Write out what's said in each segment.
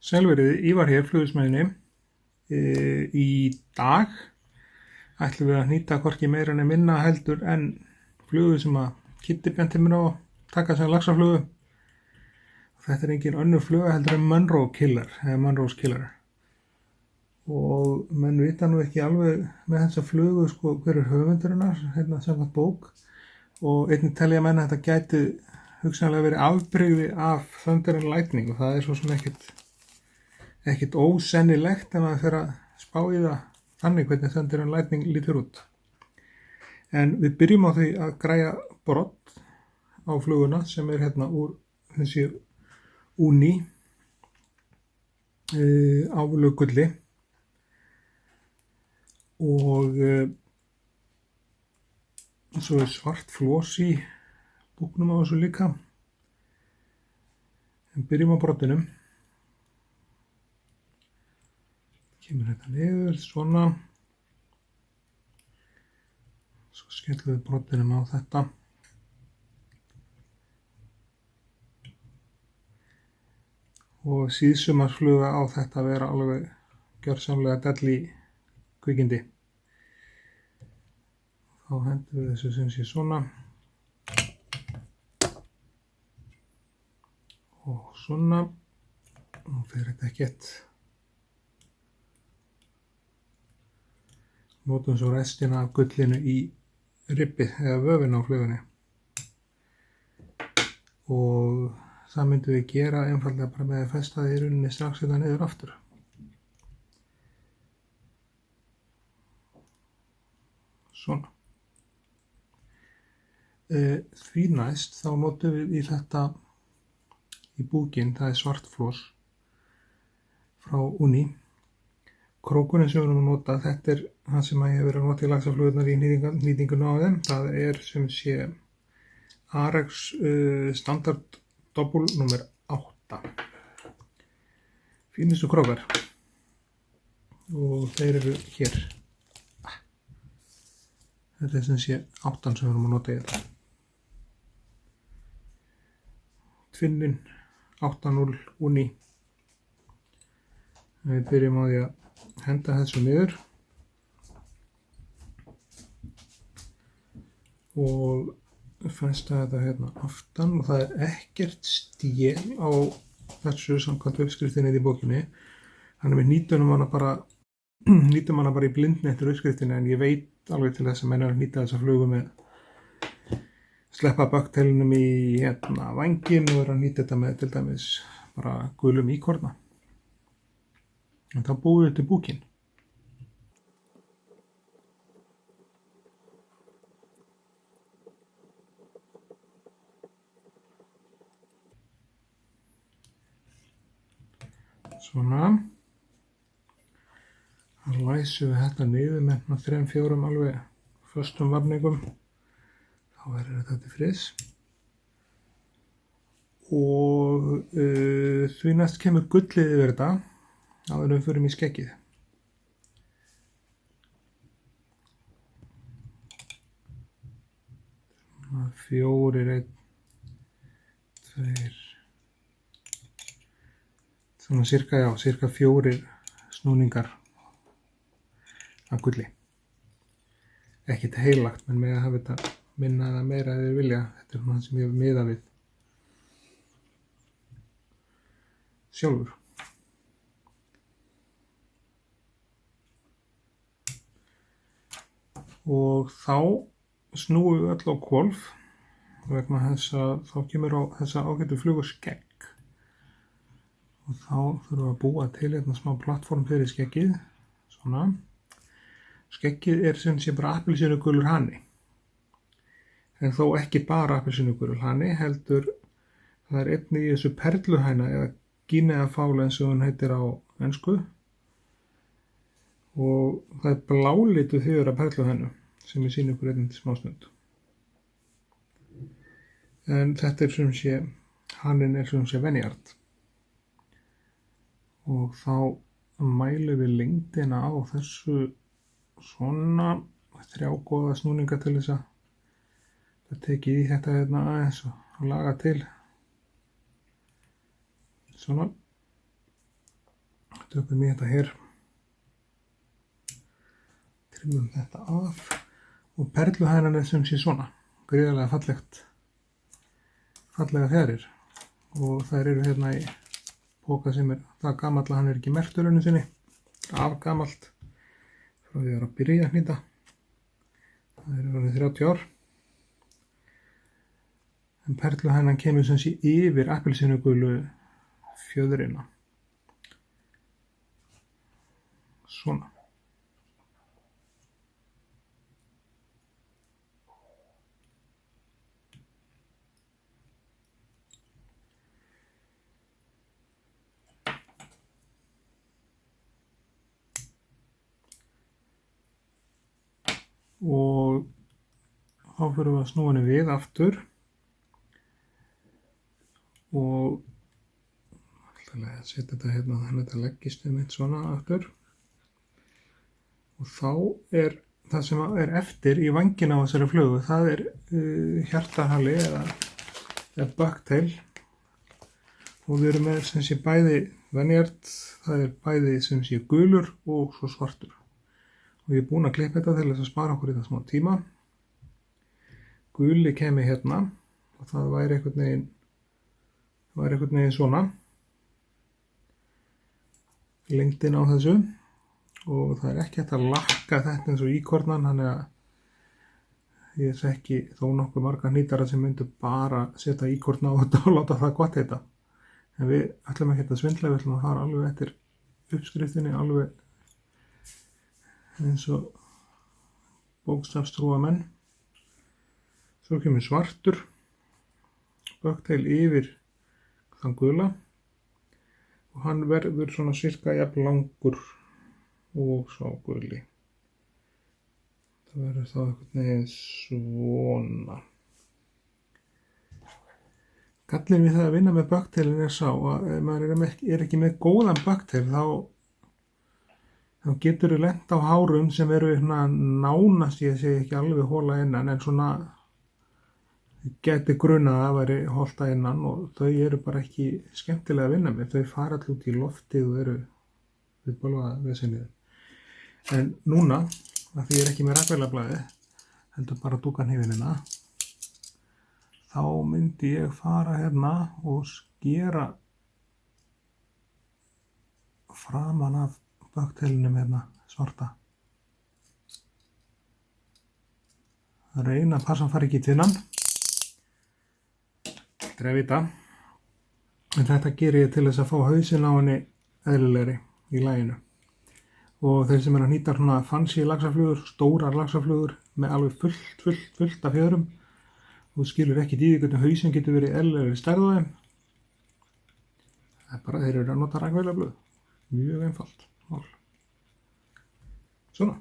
Sælverið, Ívar hér, flugismæðinni. Í dag ætlum við að nýta hvorki meira en minna heldur en flugu sem að Kiddi benti mér á að taka sem laxaflugu. Þetta er engin önnur fluga heldur en Monroe's Killer. Og menn vita nú ekki alveg með þessa flugu sko, hver er höfundurinnar, hérna samkvæmt bók. Og einnig telja menn að þetta gæti hugsanlega verið afbrigði af Thunder and Lightning og það er svo sem ekkert ósennilegt en að fyrir að spá í það þannig hvernig Thunder and Lightning lítur út. En við byrjum á því að græja brodd á fluguna sem er hérna úr þessi Uni álugulli og svo er svart flós í búknum á þessu líka. En byrjum á broddinum. Kemur þetta niður, svona. Svo skellum við broddinum á þetta. Og síðsumarsfluga á þetta að vera alveg gjörsamlega delli kvikindi. Þá hendum við þessu sem sé svona. Og svona. Og fer þetta ekkert. Notum svo restina af gullinu í ribbið eða vöfin á flugunni. Og það myndum við gera einfallega bara með að festa það í rauninni strax þetta niður aftur. Svona. Því næst þá notum við í þetta í búkinn, það er svart flós frá Uni. Krókurinn sem við erum að nota, þetta er það sem ég hef verið að nota í laxaflugurnar í nýtingunum á þeim. Það er sem sé Arex standard doppul númer 8. Fínustu krókar. Og þeir eru hér. Þetta er sem sé 8 sem við erum að nota í þetta. Tvinnin 8.0 Uni. Við byrjum á því að henda þessu niður og festa þetta hérna aftan og það er ekkert stél á þessu samkvæmt uppskriftinni í bókinni. Þannig við nýtum hana bara í blindni eftir uppskriftinni en ég veit alveg til þess að menn er að nýta þessa flugu með sleppa böktelinum í hérna vængin og er að nýta þetta með til dæmis bara gulum íkorna. En þá búum við til búkinn. Svona. Þá læsum við þetta niður með 3-4 alveg föstum vafningum. Þá verður þetta til friðs. Og því næst kemur gullið yfir þetta. Áður en við förum í skeggið. Svona 4, 1, 2. Svona cirka 4 snúningar af gulli. Ekkert heilagt, menn með að hafa þetta minna eða meira ef þið vilja. Þetta er svona það sem ég hef miðað við sjálfur. Og þá snúum við öll á hvolf vegna þess að þá kemur á þessa ágætu flugu skegg og þá þurfum við að búa til hérna smá plattform fyrir skeggið svona. Skeggið er sem sé bara appelsínugulur hani en þó ekki bara appelsínugulur hani heldur það er einnig í þessu perluhæna eða Guinea-fowl eins og hún heitir á ensku. Og það er blálitu þjóður af perluhænu sem ég sýni ykkur einnig smástund. En þetta er sem sé, haninn er sem sé venjart. Og þá mælum við lengdina á þessu svona 3 góða snúninga til þess að það tekið í þetta hérna aðeins og laga til. Svona. Tökum við þetta hér, trimmum þetta af og perluhænan er sem sé svona, gríðarlega fallega fjarir og þær eru hérna í póka sem er það gamall að hann er ekki merktur önnu sinni, afgamalt frá því að byrja að hnýta. Það eru orðið 30 ár. En perluhænan kemur sem sé yfir appelsínugulu fjöðrina. Svona. Og þá fyrir við að snúa henni við aftur og alltaf setja þetta hérna þannig að þetta leggist mitt svona aftur og þá er það sem er eftir í vængina á þessari flugu, það er hjartahali eða bucktail og við erum með sem sé bæði venjart, það er bæði sem sé gulur og svo svartur. Og ég er búinn að klippa þetta til þess að spara okkur í það smá tíma. Guli kemi hérna og það væri einhvern veginn svona. Lengdin á þessu og það er ekki hægt að lakka þetta eins og íkornan, þannig að ég þekki þó nokkuð marga hnýtara sem myndu bara setja íkorna á þetta og láta það gott heita. En við ætlum ekki að svindla, við ætlum að fara alveg eftir uppskriftinni, alveg eins og bókstafstrúa menn. Svo kemur svartur bucktail yfir þann gula og hann verður svona cirka jafn langur og sá guli. Það verður þá einhvern veginn svona. Gallinn við það að vinna með bucktailin er sá að ef maður er ekki með góðan bucktail þá getur þú lent á hárum sem eru nánast, ég segi ekki alveg hóla innan, en svona geti grunað að það væri holta innan og þau eru bara ekki skemmtilega að vinna með. Þau fara allir út í loftið og eru við bölva vesenið. En núna, af því ég er ekki með rakvélablaði, heldur bara dúkarhnífinina, þá myndi ég fara hérna og skera framan af bucktailnum hérna svarta. Reyna að passa að fara ekki í tvinnan. Drefita. En þetta gerir ég til þess að fá hausinn á henni eðlilegri í laginu. Og þeir sem eru að hnýta svona fancy laxaflugur, stórar laxaflugur með alveg fullt af fjöðrum, þú skilur ekki í því hvernig hausinn getur verið eðlilegri stærð á þeim. Það er bara þeir eru að nota rakvélablöð. Mjög einfalt mál. Svona.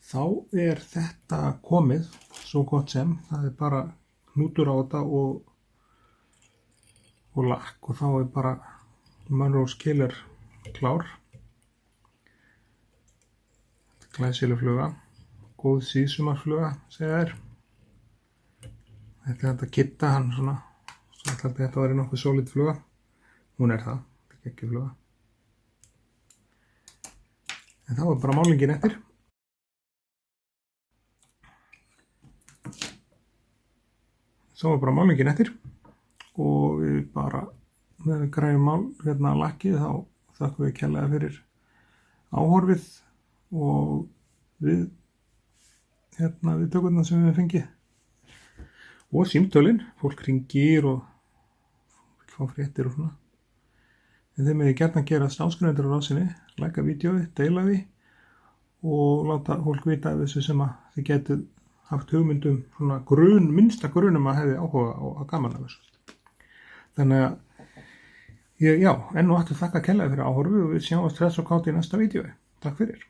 Þá er þetta komið svo gott sem, það er bara hnútur á þetta og lakk og þá er bara Monroe's Killer klár. Glæsileg fluga, góð síðsumarfluga segja þær. Þetta er þetta Kitta, hann svona, svo ætla þetta væri nokkuð solid fluga. Hún er það, þetta er ekki fluga. En þá er bara málningin eftir. Og við bara, með við græfum hérna lakkið, þá þakkum við kærlega fyrir áhorfið og við tökurna sem við fengið. Og símtölin, fólk hringir og vil fá fréttir og svona. En þeim megið gjarnan gerast áskrifendur á rásinni, læka vídeóið, deila því og láta fólk vita af þessu sem að þið getið haft hugmyndum svona minnsta grunum að hefði áhuga á gaman af þessu. Þannig að enn og aftur þakka kærlega fyrir áhorfið og við sjáumst hress og kátt í næsta vídeói. Takk fyrir.